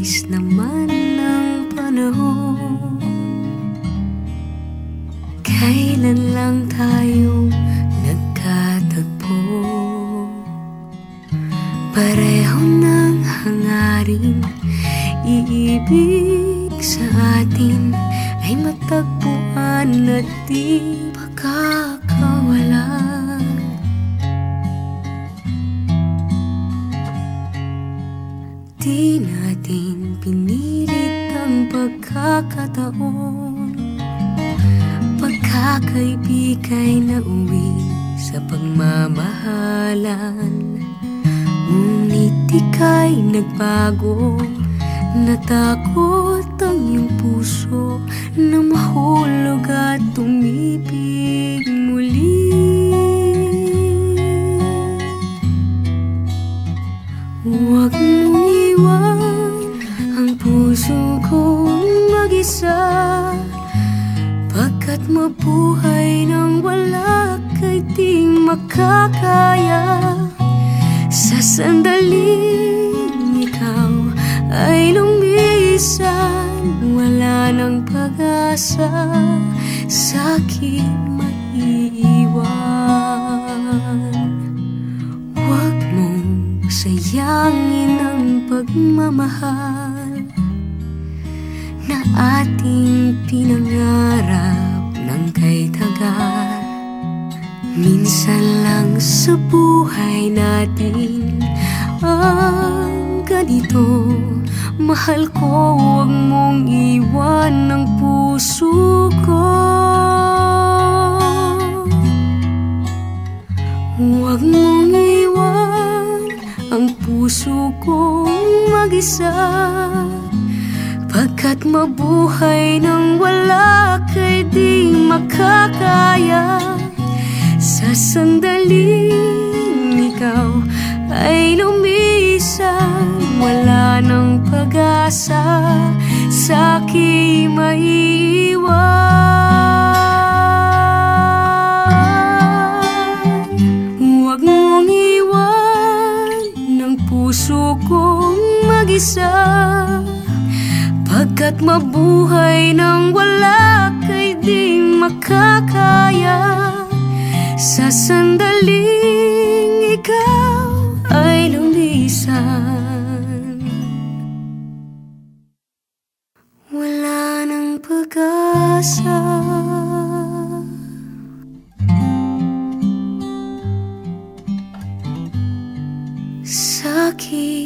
bilis naman ng panahon. Kailan lang tayo nagkatagpo? Pareho ng hangarin, iibig sa atin ay matagpuan at di makakawalan. Di natin pinilit ang pagkakataon, pagkakaibigay na uwi sa pagmamahalan. Ngunit ika'y nagbago, natakot ang iyong puso na mahulog at tumibig muli. Huwag mong iwan ang puso kong mag-isa, pagkat mabuhay nang wala kay di makakaya. Sa sandaling ikaw ay lumisan, wala nang pag-asa sa'kin maiiwan. Huwag mong sayangin ang pagmamahal na ating pinangarap ng kay tagal. Minsan lang sa buhay natin ang ganito. Mahal ko, huwag mong iwan ang puso ko. Huwag mong iwan ang puso kong mag-isa, pagkat mabuhay nang wala kay di makakaya. Sa sandaling ikaw ay lumisan, wala nang pag-asa sa'kin maiiwan. Huwag mong iwan ng puso kong mag-isa, pagkat mabuhay nang wala kay di makakaya. Sa sandaling ikaw ay lumisan, wala nang pag-asa sa'kin.